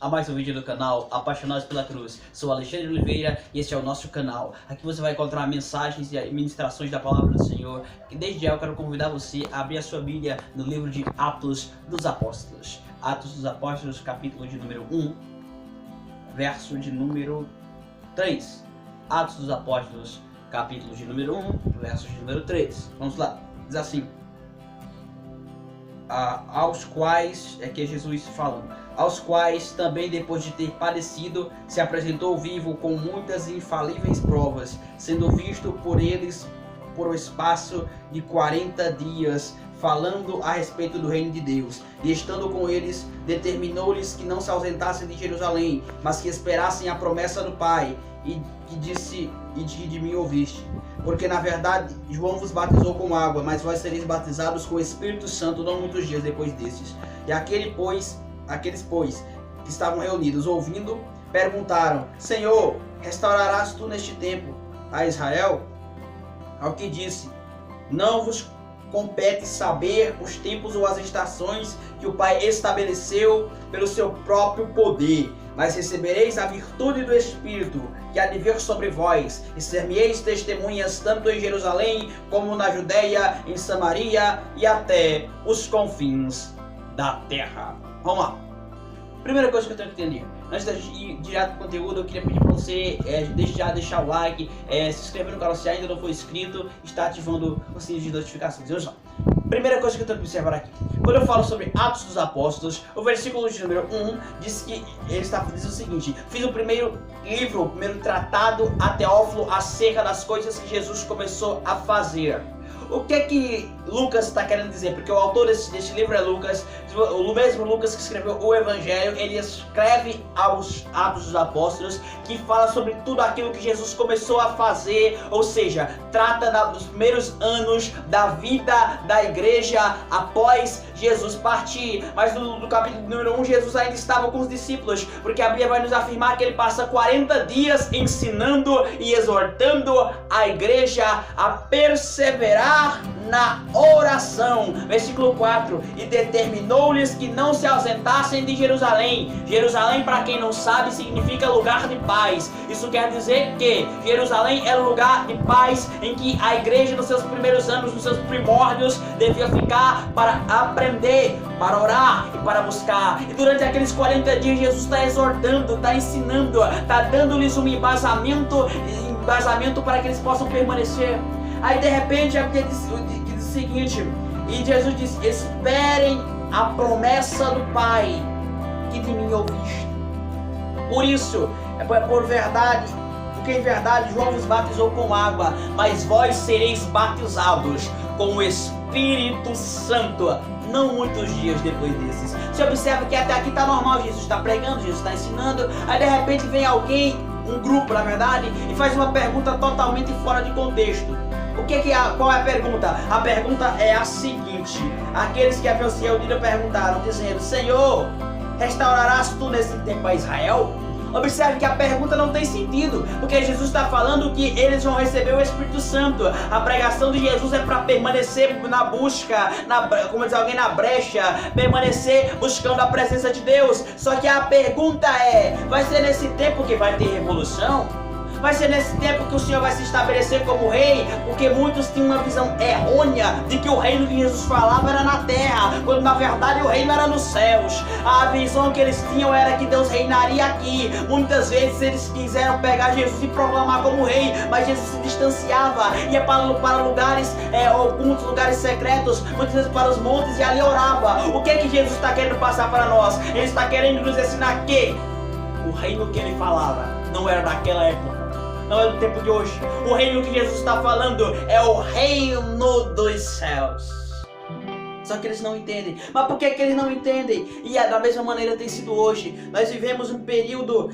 a mais um vídeo do canal Apaixonados pela Cruz. Sou Alexandre Oliveira e este é o nosso canal. Aqui você vai encontrar mensagens e ministrações da Palavra do Senhor. E desde já eu quero convidar você a abrir a sua Bíblia no livro de Atos dos Apóstolos. Atos dos Apóstolos, capítulo de número 1, verso de número 3. Atos dos Apóstolos, capítulo de número 1, verso de número 3. Vamos lá, diz assim. Aos quais, é que é Jesus falando, aos quais também depois de ter padecido, se apresentou vivo com muitas infalíveis provas, sendo visto por eles por um espaço de 40 dias, falando a respeito do reino de Deus, e estando com eles, determinou-lhes que não se ausentassem de Jerusalém, mas que esperassem a promessa do Pai, e que disse, e de mim ouviste. Porque na verdade João vos batizou com água, mas vós sereis batizados com o Espírito Santo não muitos dias depois destes. E aqueles, pois, que estavam reunidos ouvindo, perguntaram: Senhor, restaurarás tu neste tempo a Israel? Ao que disse: não vos compete saber os tempos ou as estações que o Pai estabeleceu pelo seu próprio poder, mas recebereis a virtude do Espírito, que há de vir sobre vós, e ser-me-eis testemunhas tanto em Jerusalém, como na Judeia, em Samaria e até os confins da terra. Vamos lá. Primeira coisa que eu tenho que entender, antes de ir direto pro conteúdo, eu queria pedir para você deixar o like, se inscrever no canal se ainda não for inscrito, está ativando o sininho de notificações. Vamos lá. Primeira coisa que eu tenho que observar aqui, quando eu falo sobre Atos dos Apóstolos, o versículo de número 1 diz que ele está dizendo o seguinte: fiz o primeiro livro, o primeiro tratado a Teófilo acerca das coisas que Jesus começou a fazer. O que é que Lucas está querendo dizer? Porque o autor deste livro é Lucas, o mesmo Lucas que escreveu o Evangelho. Ele escreve aos Atos dos Apóstolos, que fala sobre tudo aquilo que Jesus começou a fazer, ou seja, trata dos primeiros anos da vida da igreja após Jesus partir. Mas no capítulo número 1, Jesus ainda estava com os discípulos, porque a Bíblia vai nos afirmar que ele passa 40 dias ensinando e exortando a igreja a perseverar na oração. Versículo 4: e determinou-lhes que não se ausentassem de Jerusalém. Jerusalém, para quem não sabe, significa lugar de paz. Isso quer dizer que Jerusalém era um lugar de paz em que a igreja nos seus primeiros anos, nos seus primórdios, devia ficar para aprender, para orar e para buscar. E durante aqueles 40 dias Jesus está exortando, está ensinando, está dando-lhes um embasamento para que eles possam permanecer. Aí de repente aqui diz o seguinte: e Jesus disse: esperem a promessa do Pai que de mim ouviste. Por isso, porque em verdade João vos batizou com água, mas vós sereis batizados com o Espírito Santo não muitos dias depois desses. Você observa que até aqui está normal, Jesus está pregando, Jesus está ensinando, aí de repente vem alguém, um grupo na verdade, e faz uma pergunta totalmente fora de contexto. Qual é a pergunta? A pergunta é a seguinte: aqueles que haviam se reunido perguntaram, dizendo: Senhor, restaurarás tu nesse tempo a Israel? Observe que a pergunta não tem sentido, porque Jesus está falando que eles vão receber o Espírito Santo. A pregação de Jesus é para permanecer na busca, como diz alguém, na brecha, permanecer buscando a presença de Deus. Só que a pergunta é: vai ser nesse tempo que vai ter revolução? Vai ser nesse tempo que o Senhor vai se estabelecer como rei? Porque muitos tinham uma visão errônea de que o reino que Jesus falava era na terra, quando na verdade o reino era nos céus. A visão que eles tinham era que Deus reinaria aqui. Muitas vezes eles quiseram pegar Jesus e proclamar como rei, mas Jesus se distanciava, ia para lugares ocultos, lugares secretos, muitas vezes para os montes, e ali orava. O que é que Jesus está querendo passar para nós? Ele está querendo nos ensinar que o reino que ele falava não era naquela época, não é do tempo de hoje. O reino que Jesus está falando é o reino dos céus. Só que eles não entendem. Mas por que eles não entendem? E da mesma maneira tem sido hoje. Nós vivemos um período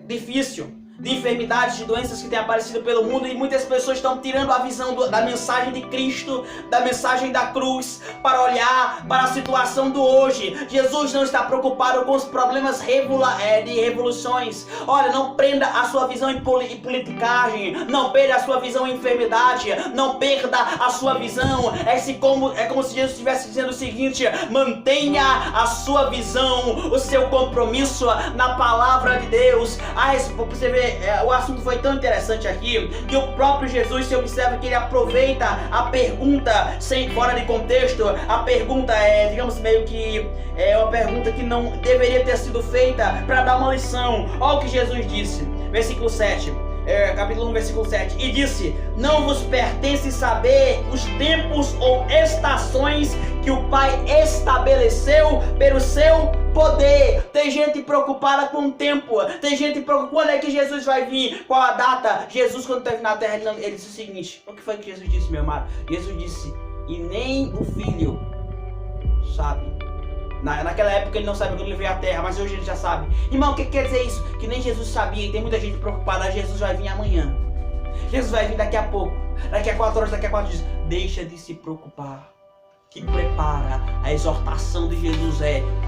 difícil. de enfermidades, de doenças que têm aparecido pelo mundo, e muitas pessoas estão tirando a visão da mensagem de Cristo, da mensagem da cruz, para olhar para a situação do hoje. Jesus não está preocupado com os problemas de revoluções. Olha, não prenda a sua visão em politicagem, não perda a sua visão em enfermidade, não perda a sua visão. É como se Jesus estivesse dizendo o seguinte: mantenha a sua visão, o seu compromisso na palavra de Deus. Você vê, o assunto foi tão interessante aqui que o próprio Jesus, se observa que ele aproveita a pergunta sem fora de contexto. A pergunta é, digamos, meio que uma pergunta que não deveria ter sido feita para dar uma lição. Olha o que Jesus disse, versículo 7. Capítulo 1, versículo 7. E disse: não vos pertence saber os tempos ou estações que o Pai estabeleceu pelo seu poder. Tem gente preocupada com o tempo. Tem gente preocupada quando é que Jesus vai vir, qual a data. Jesus, quando esteve na terra, ele disse o seguinte: o que foi que Jesus disse, meu amado? Jesus disse: e nem o filho sabe. Naquela época ele não sabia quando ele veio à terra, mas hoje ele já sabe. Irmão, o que quer dizer isso? Que nem Jesus sabia, e tem muita gente preocupada. Jesus vai vir amanhã, Jesus vai vir daqui a pouco, daqui a 4 horas, daqui a 4 dias. Deixa de se preocupar. Que prepara, a exortação de Jesus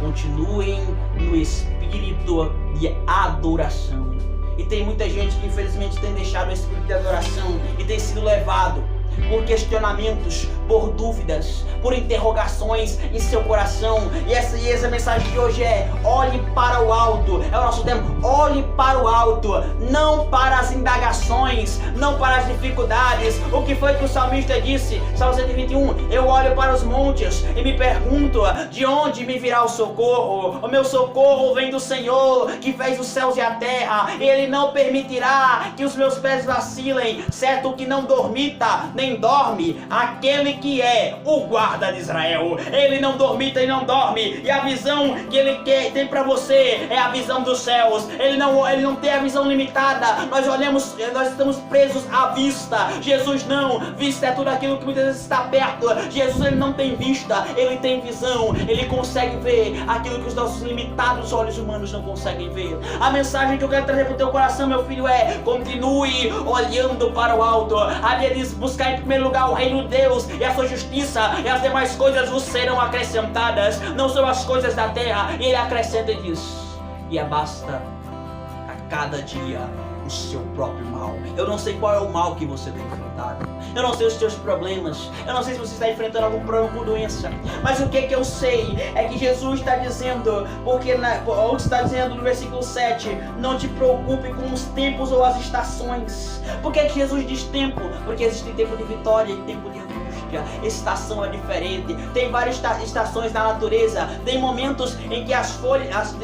continuem no espírito de adoração. E tem muita gente que infelizmente tem deixado o espírito de adoração e tem sido levado por questionamentos, por dúvidas, por interrogações em seu coração. E essa mensagem de hoje olhe para o alto. É o nosso tema: olhe para o alto, não para as indagações, não para as dificuldades. O que foi que o salmista disse? Salmo 121: eu olho para os montes e me pergunto, de onde me virá o socorro? O meu socorro vem do Senhor, que fez os céus e a terra. Ele não permitirá que os meus pés vacilem. Certo que não dormita nem dorme aquele que é o guarda de Israel. Ele não dormita e não dorme. E a visão que ele tem para você é a visão dos céus. Ele não tem a visão limitada. Nós estamos presos à vista. Jesus não. Vista é tudo aquilo que muitas vezes está perto. Jesus, ele não tem vista, ele tem visão. Ele consegue ver aquilo que os nossos limitados olhos humanos não conseguem ver. A mensagem que eu quero trazer para o teu coração, meu filho, continue olhando para o alto. A Bíblia diz: buscar em primeiro lugar o reino de Deus e a sua justiça, e as demais coisas vos serão acrescentadas. Não são as coisas da terra. E ele acrescenta e diz: e abasta a cada dia o seu próprio mal. Eu não sei qual é o mal que você tem enfrentado. Eu não sei os seus problemas. Eu não sei se você está enfrentando algum problema com doença. Mas o que eu sei é que Jesus está dizendo, onde está dizendo no versículo 7, não te preocupe com os tempos ou as estações. Por que Jesus diz tempo? Porque existe tempo de vitória e tempo de angústia. Estação é diferente. Tem várias estações na natureza. Tem momentos em que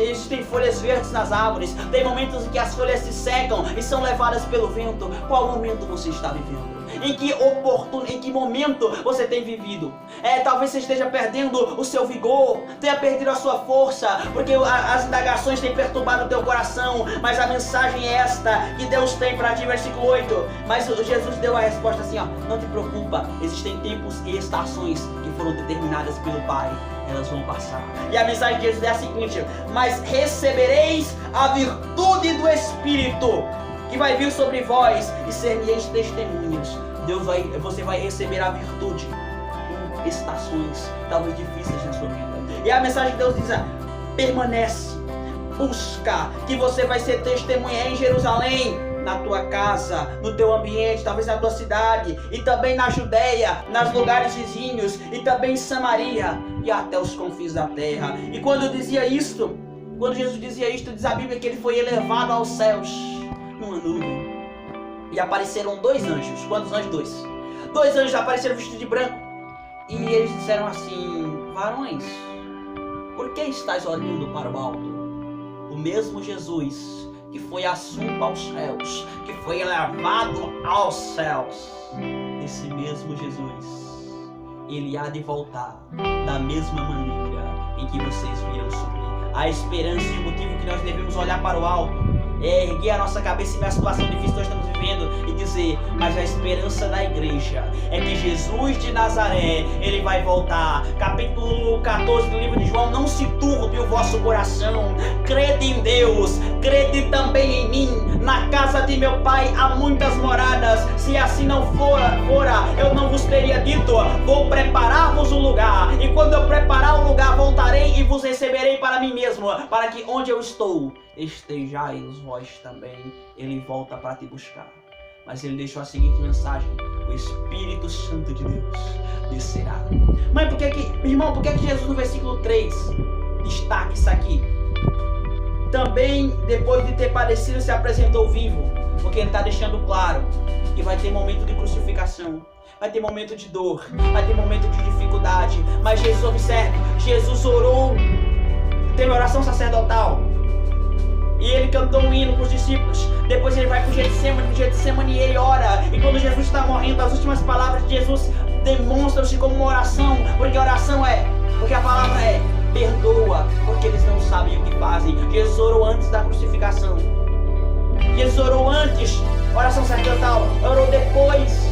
existem folhas verdes nas árvores. Tem momentos em que as folhas se secam e são levadas pelo vento. Qual momento você está vivendo? Em que momento você tem vivido? Talvez você esteja perdendo o seu vigor, tenha perdido a sua força, porque as indagações têm perturbado o teu coração. Mas a mensagem é esta que Deus tem para ti, versículo 8. Mas Jesus deu a resposta assim: não te preocupa, existem tempos e estações que foram determinadas pelo Pai. Elas vão passar. E a mensagem de Jesus é a seguinte: mas recebereis a virtude do Espírito, que vai vir sobre vós, e ser-me-eis testemunhas. Você vai receber a virtude em estações talvez difíceis na sua vida. E a mensagem de Deus diz: permanece, busca, que você vai ser testemunha em Jerusalém, na tua casa, no teu ambiente, talvez na tua cidade, e também na Judeia, nos lugares vizinhos, e também em Samaria, e até os confins da terra. E quando Jesus dizia isto, diz a Bíblia que ele foi elevado aos céus numa nuvem, e apareceram 2 anjos. Quantos anjos? 2 anjos apareceram vestidos de branco, e eles disseram assim: varões, por que estáis olhando para o alto? O mesmo Jesus que foi assunto aos céus, que foi elevado aos céus, esse mesmo Jesus, ele há de voltar da mesma maneira em que vocês viram subir. A esperança e o motivo que nós devemos olhar para o alto erguer a nossa cabeça em meia situação difícil que nós estamos vivendo e dizer, mas a esperança da igreja é que Jesus de Nazaré, ele vai voltar. Capítulo 14 do livro de João: não se turbe o vosso coração, crede em Deus, crede também em mim. Na casa de meu pai há muitas moradas, se assim não fora, eu não vos teria dito, vou preparar-vos um lugar, e quando eu preparar o lugar, voltarei e vos receberei para mim mesmo, para que onde eu estou, estejais vós também. Ele volta para te buscar. Mas ele deixou a seguinte mensagem: o Espírito Santo de Deus descerá. Mãe, irmão, por que Jesus no versículo 3 destaca isso aqui? Também, depois de ter padecido, se apresentou vivo. Porque ele está deixando claro que vai ter momento de crucificação, vai ter momento de dor, vai ter momento de dificuldade. Mas Jesus, observe, Jesus orou, teve oração sacerdotal. E ele cantou um hino para os discípulos. Depois ele vai para o Getsemane e ele ora. E quando Jesus está morrendo, as últimas palavras de Jesus demonstram-se como uma oração. Porque a palavra é: perdoa, porque eles não sabem o que fazem. Jesus orou antes da crucificação. Jesus orou antes, oração sacerdotal, orou depois.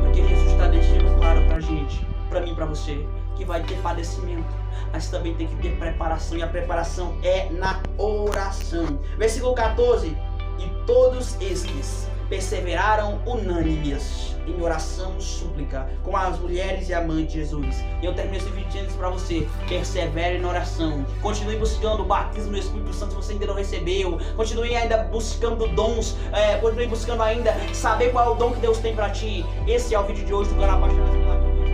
Porque Jesus está deixando claro pra gente, pra mim e pra você, que vai ter padecimento, mas também tem que ter preparação, e a preparação é na oração. Versículo 14: e todos estes perseveraram unânimes em oração e súplica com as mulheres e a mãe de Jesus. E eu termino esse vídeo dizendo isso para você: persevere na oração, continue buscando o batismo do Espírito Santo se você ainda não recebeu, continue ainda buscando dons, continue buscando ainda saber qual é o dom que Deus tem para ti. Esse é o vídeo de hoje do canal Apaixonados pela Cruz.